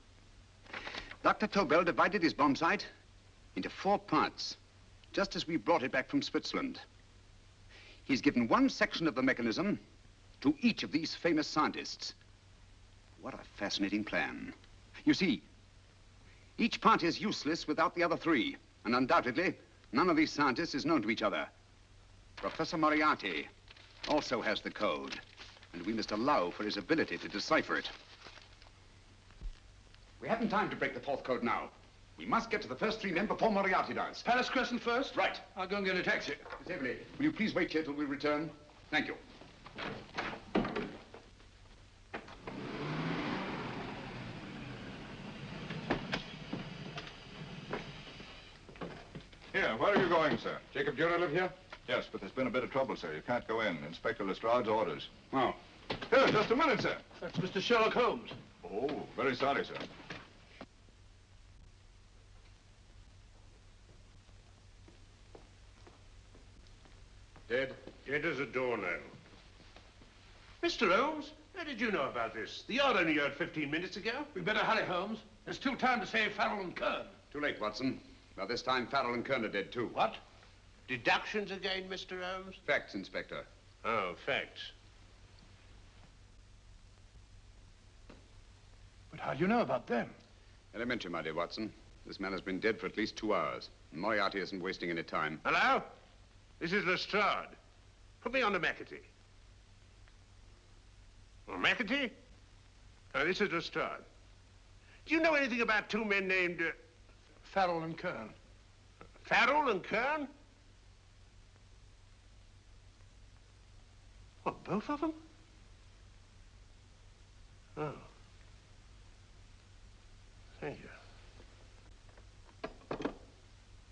Dr. Tobel divided his bomb site into 4 parts, just as we brought it back from Switzerland. He's given one section of the mechanism to each of these famous scientists. What a fascinating plan. You see, each part is useless without the other 3, and undoubtedly, none of these scientists is known to each other. Professor Moriarty also has the code, and we must allow for his ability to decipher it. We haven't time to break the 4th code now. We must get to the first 3 men before Moriarty does. Palace Crescent first? Right. I'll go and get a taxi. Miss Evelyn, will you please wait here till we return? Thank you. Here, where are you going, sir? Jacob Dura live here? Yes, but there's been a bit of trouble, sir. You can't go in. Inspector Lestrade's orders. Oh. Here, just a minute, sir. That's Mr. Sherlock Holmes. Oh, very sorry, sir. Dead? Dead as a doornail. Mr. Holmes, how did you know about this? The yard only heard 15 minutes ago. We better hurry, Holmes. There's still time to save Farrell and Kern. Too late, Watson. By this time, Farrell and Kern are dead, too. What? Deductions again, Mr. Holmes? Facts, Inspector. Oh, facts. But how do you know about them? Elementary, my dear Watson. This man has been dead for at least 2 hours. Moriarty isn't wasting any time. Hello? This is Lestrade. Put me on to McAtee. Oh, McAtee? Oh, this is Lestrade. Do you know anything about 2 men named... Farrell and Kern. Farrell and Kern? What, both of them? Oh. Thank you.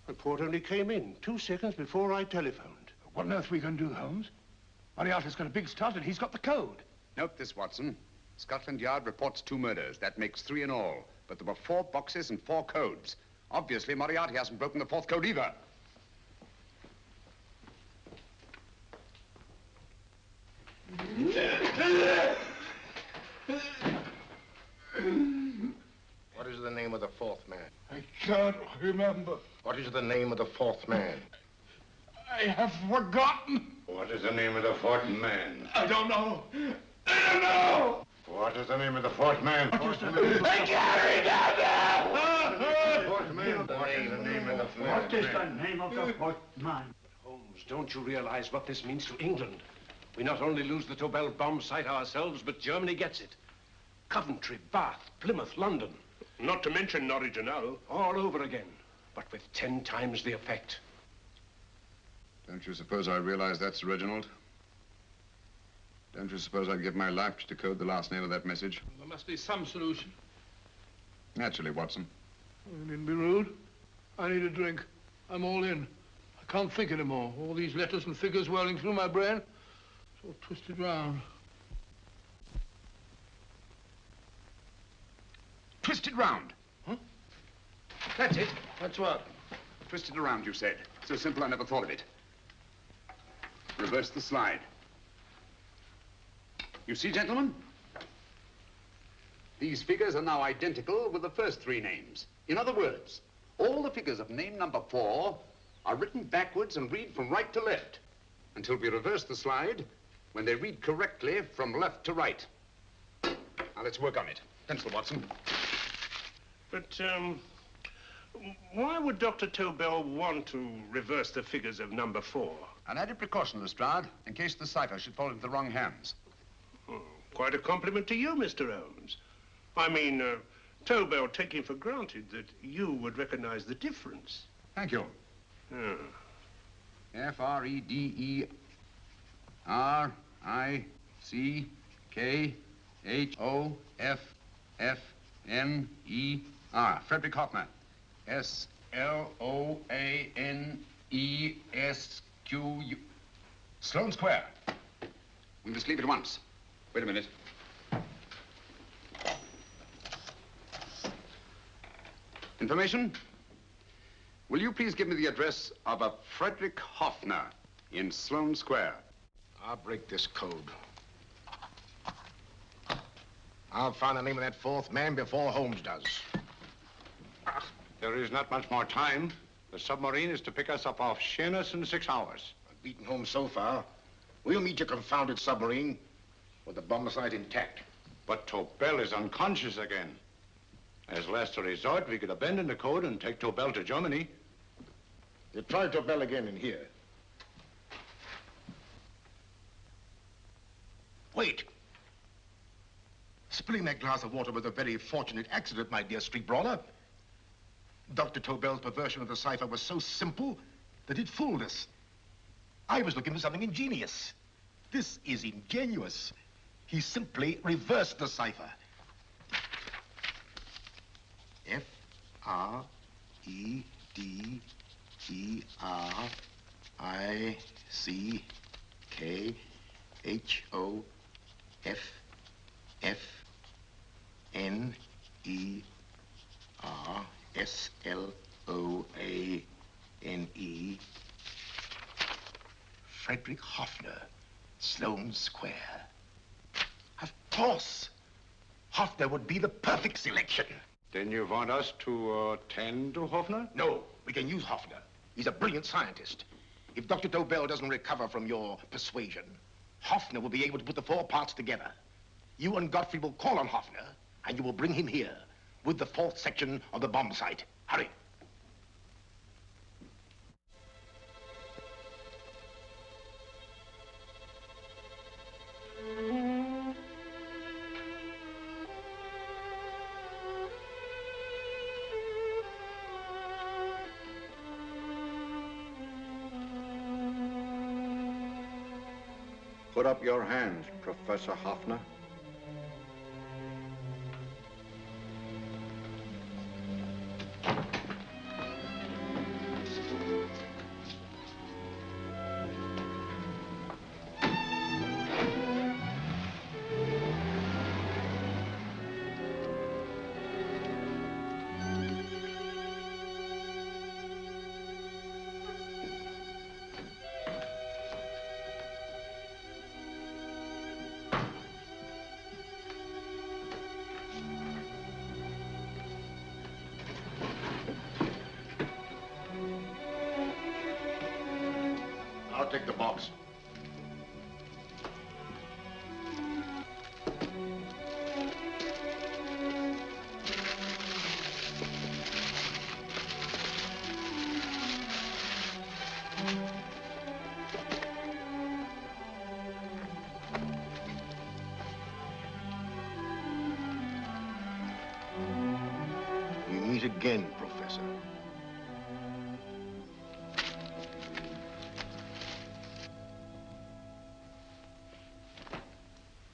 Report only came in 2 seconds before I telephoned. What on earth are we going to do, Holmes? Moriarty's got a big start and he's got the code. Note this, Watson. Scotland Yard reports 2 murders. That makes 3 in all. But there were 4 boxes and 4 codes. Obviously, Moriarty hasn't broken the 4th code either. What is the name of the 4th man? I can't remember. What is the name of the 4th man? I have forgotten. What is the name of the 4th man? I don't know. I don't know. What is the name of the 4th man? I can't remember. What is the name of the 4th man? What is the name of the 4th man? Holmes, don't you realize what this means to England? We not only lose the Tobel bomb site ourselves, but Germany gets it. Coventry, Bath, Plymouth, London. Not to mention Norwich and Hull. All over again, but with 10 times the effect. Don't you suppose I realize that's Reginald? Don't you suppose I'd give my life to decode the last name of that message? There must be some solution. Naturally, Watson. You needn't be rude. I need a drink. I'm all in. I can't think anymore. All these letters and figures whirling through my brain. It's all twisted round. Twisted round. Huh? That's it. That's what? Twisted around, you said. So simple, I never thought of it. Reverse the slide. You see, gentlemen? These figures are now identical with the first 3 names. In other words, all the figures of name number 4 are written backwards and read from right to left until we reverse the slide when they read correctly from left to right. Now, let's work on it. Pencil, Watson. But, why would Dr. Tobel want to reverse the figures of number 4? An added precaution, Lestrade, in case the cipher should fall into the wrong hands. Oh, quite a compliment to you, Mr. Holmes. I mean, Tobel taking for granted that you would recognize the difference. Thank you. Ah. F-R-E-D-E-R-I-C-K-H-O-F-F-N-E-R. Frederick Hoffner. S-L-O-A-N-E-S-Q-U. Sloane Square. We must leave at once. Wait a minute. Information? Will you please give me the address of a Frederick Hoffner in Sloane Square? I'll break this code. I'll find the name of that fourth man before Holmes does. There is not much more time. The submarine is to pick us up off Sheerness in 6 hours. I've beaten Holmes so far. We'll meet your confounded submarine with the bombsight intact. But Tobel is unconscious again. As last resort, we could abandon the code and take Tobel to Germany. You try Tobel again in here. Wait. Spilling that glass of water was a very fortunate accident, my dear street brawler. Dr. Tobel's perversion of the cipher was so simple that it fooled us. I was looking for something ingenious. This is ingenuous. He simply reversed the cipher. F-R-E-D-E-R-I-C-K-H-O-F-N-E-R-S-L-O-A-N-E. Frederick Hoffner, Sloane Square. Of course. Hoffner would be the perfect selection. Then you want us to tend to Hoffner? No, we can use Hoffner. He's a brilliant scientist. If Dr. Tobel doesn't recover from your persuasion, Hoffner will be able to put the 4 parts together. You and Godfrey will call on Hoffner, and you will bring him here with the 4th section of the bombsight. Hurry. Put up your hands, Professor Hoffner. I'll take the box. We meet again, Professor.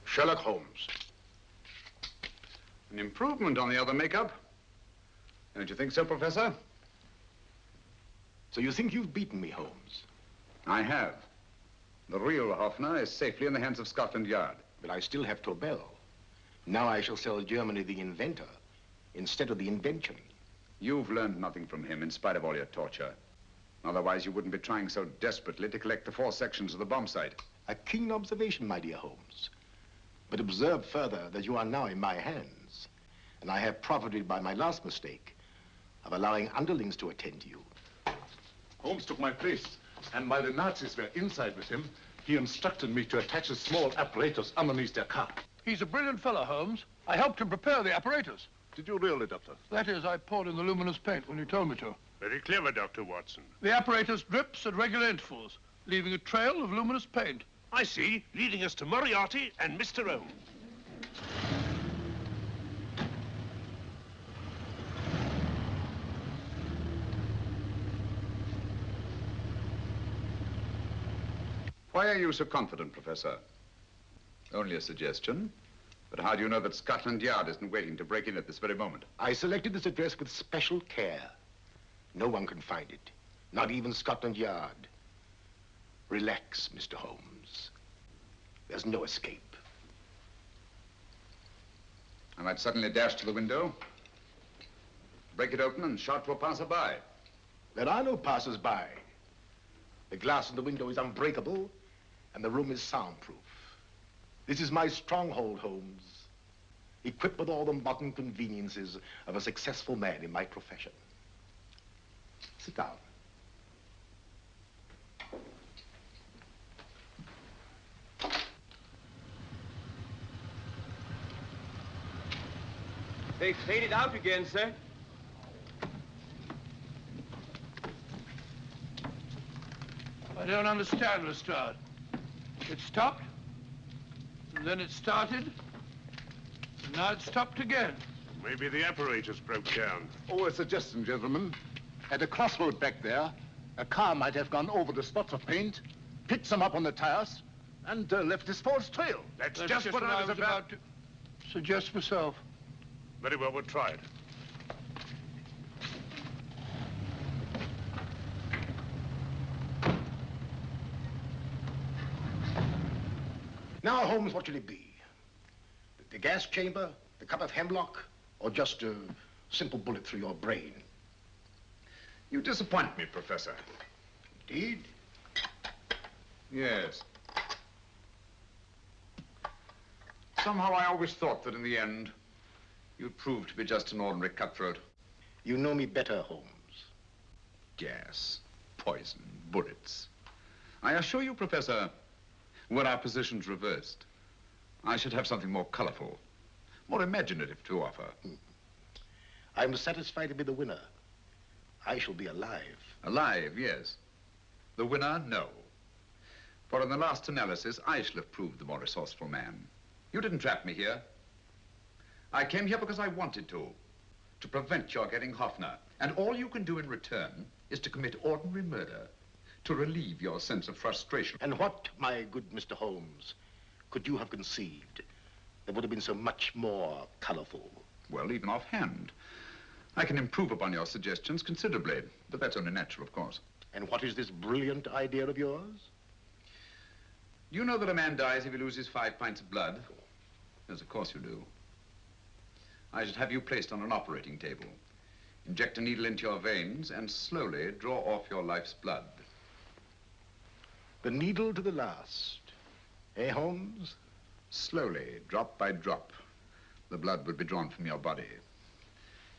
Sherlock Holmes. An improvement on the other makeup. Don't you think so, Professor? So you think you've beaten me, Holmes? I have. The real Hoffner is safely in the hands of Scotland Yard. But I still have Tobel. Now I shall sell Germany the inventor instead of the invention. You've learned nothing from him in spite of all your torture. Otherwise, you wouldn't be trying so desperately to collect the 4 sections of the bombsight. A keen observation, my dear Holmes. But observe further that you are now in my hands, and I have profited by my last mistake of allowing underlings to attend to you. Holmes took my place, and while the Nazis were inside with him, he instructed me to attach a small apparatus underneath their car. He's a brilliant fellow, Holmes. I helped him prepare the apparatus. Did you really, Doctor? That is, I poured in the luminous paint when you told me to. Very clever, Dr. Watson. The apparatus drips at regular intervals. leaving a trail of luminous paint. I see, leading us to Moriarty and Mr. Holmes. Why are you so confident, Professor? Only a suggestion. But how do you know that Scotland Yard isn't waiting to break in at this very moment? I selected this address with special care. No one can find it, not even Scotland Yard. Relax, Mr. Holmes. There's no escape. I might suddenly dash to the window, break it open, and shout to a passerby. There are no passers-by. The glass in the window is unbreakable, and the room is soundproof. This is my stronghold, Holmes, equipped with all the modern conveniences of a successful man in my profession. Sit down. They faded out again, sir. I don't understand, Lestrade. It stopped, and then it started, and now it stopped again. Maybe the apparatus broke down. Oh, a suggestion, gentlemen. At a crossroad back there, a car might have gone over the spots of paint, picked some up on the tires, and left this false trail. That's just what I was about to suggest myself. Very well, we'll try it. Now, Holmes, what should it be? The gas chamber, the cup of hemlock, or just a simple bullet through your brain? You disappoint me, Professor. Indeed? Yes. Somehow I always thought that in the end, you'd prove to be just an ordinary cutthroat. You know me better, Holmes. Gas, poison, bullets. I assure you, Professor, were our positions reversed, I should have something more colorful, more imaginative to offer. I'm satisfied to be the winner. I shall be alive. Alive, yes. The winner, no. For in the last analysis, I shall have proved the more resourceful man. You didn't trap me here. I came here because I wanted to prevent your getting Hoffner. And all you can do in return is to commit ordinary murder to relieve your sense of frustration. And what, my good Mr. Holmes, could you have conceived that would have been so much more colorful? Well, even offhand, I can improve upon your suggestions considerably, but that's only natural, of course. And what is this brilliant idea of yours? You know that a man dies if he loses 5 pints of blood? Yes, of course you do. I should have you placed on an operating table, inject a needle into your veins, and slowly draw off your life's blood. The needle to the last. Eh, Holmes? Slowly, drop by drop, the blood would be drawn from your body.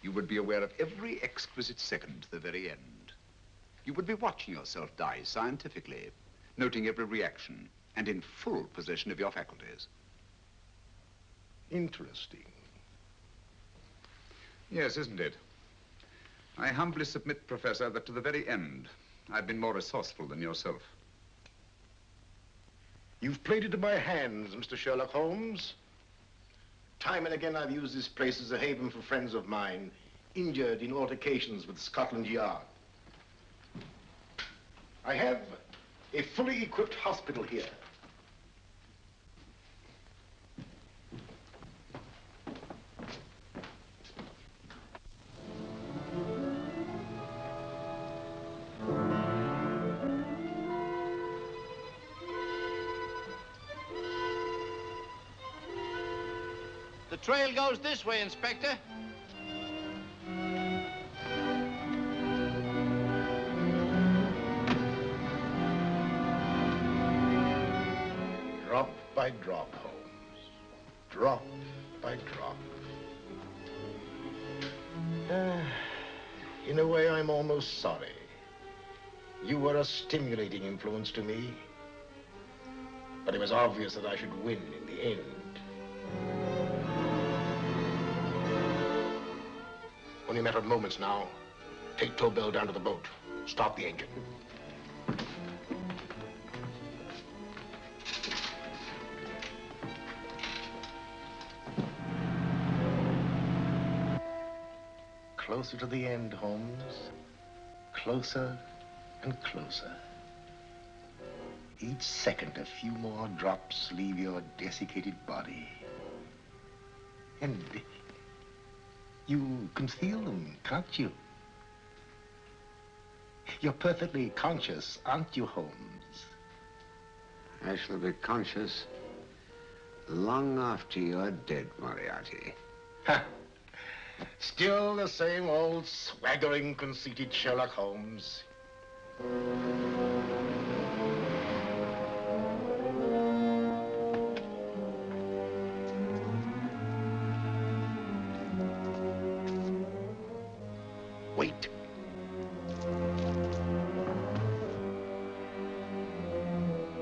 You would be aware of every exquisite second to the very end. You would be watching yourself die scientifically, noting every reaction, and in full possession of your faculties. Interesting. Yes, isn't it? I humbly submit, Professor, that to the very end, I've been more resourceful than yourself. You've played it in my hands, Mr. Sherlock Holmes. Time and again, I've used this place as a haven for friends of mine, injured in altercations with Scotland Yard. I have a fully equipped hospital here. The trail goes this way, Inspector. Drop by drop, Holmes. Drop by drop. In a way, I'm almost sorry. You were a stimulating influence to me. But it was obvious that I should win in the end. Only a matter of moments now. Take Tobel down to the boat. Start the engine. closer to the end, Holmes. Closer and closer. Each second, a few more drops leave your desiccated body. And you can feel them, can't you? You're perfectly conscious, aren't you, Holmes? I shall be conscious long after you're dead, Moriarty. Ha! Still the same old swaggering, conceited Sherlock Holmes. Wait.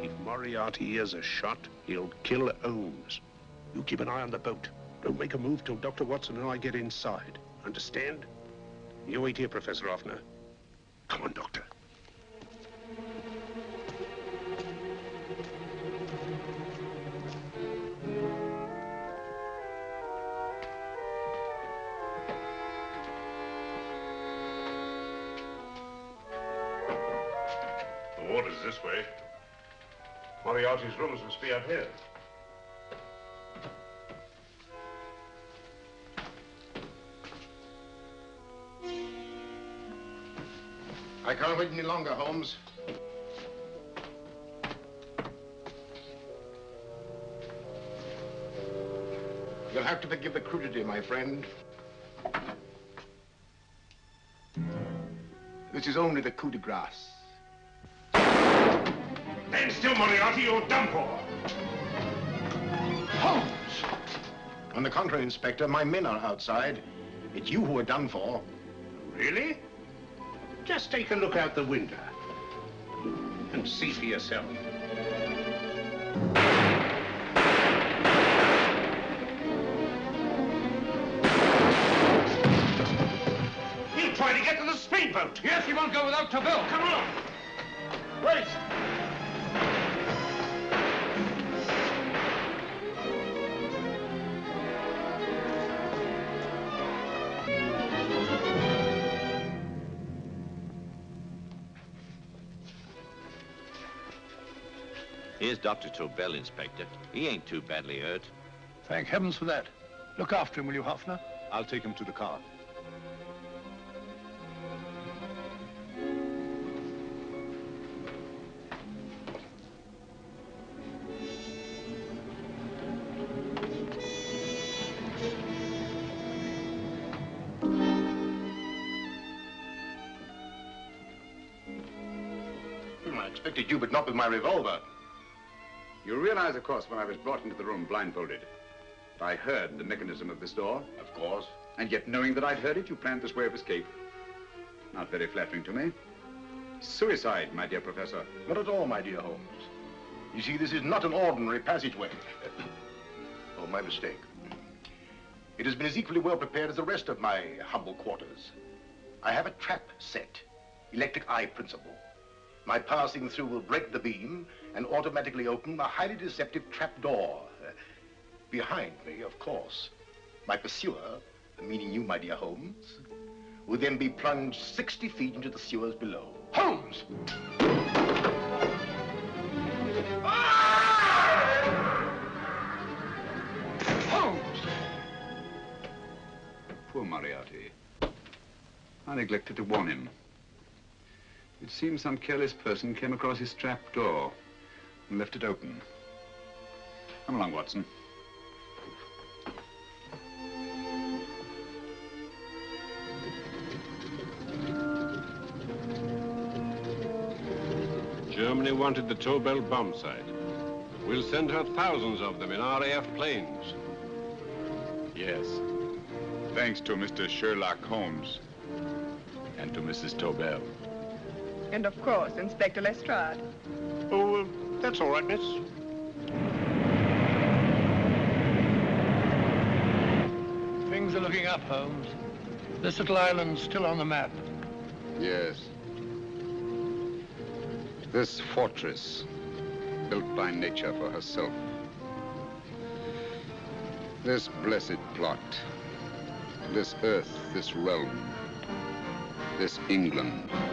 If Moriarty hears a shot, he'll kill Holmes. You keep an eye on the boat. Don't make a move till Dr. Watson and I get inside. Understand? You wait here, Professor Offner. Come on, Doctor. The water's this way. Moriarty's rooms must be up here. I can't wait any longer, Holmes. You'll have to forgive the crudity, my friend. This is only the coup de grace. Stand still, Moriarty, you're done for. Holmes! On the contrary, Inspector, my men are outside. It's you who are done for. Really? Just take a look out the window and see for yourself. He'll try to get to the speedboat. Yes, he won't go without Tobel. Come on. Wait! Here's Dr. Tobel, Inspector. He ain't too badly hurt. Thank heavens for that. Look after him, will you, Hoffner? I'll take him to the car. I expected you, but not with my revolver. You realize, of course, when I was brought into the room blindfolded, that I heard the mechanism of this door? Of course. And yet, knowing that I'd heard it, you planned this way of escape. Not very flattering to me. Suicide, my dear Professor. Not at all, my dear Holmes. You see, this is not an ordinary passageway. Oh, my mistake. It has been as equally well prepared as the rest of my humble quarters. I have a trap set, electric eye principle. My passing through will break the beam and automatically open a highly deceptive trap door. Behind me, of course, my pursuer, meaning you, my dear Holmes, will then be plunged 60 feet into the sewers below. Holmes! Holmes! Poor Moriarty. I neglected to warn him. It seems some careless person came across his trap door and left it open. Come along, Watson. Germany wanted the Tobel bombsight. We'll send her thousands of them in RAF planes. Yes. Thanks to Mr. Sherlock Holmes and to Mrs. Tobel. And of course, Inspector Lestrade. Oh, that's all right, miss. Things are looking up, Holmes. This little island's still on the map. Yes. This fortress, built by nature for herself. This blessed plot. This earth, this realm, this England.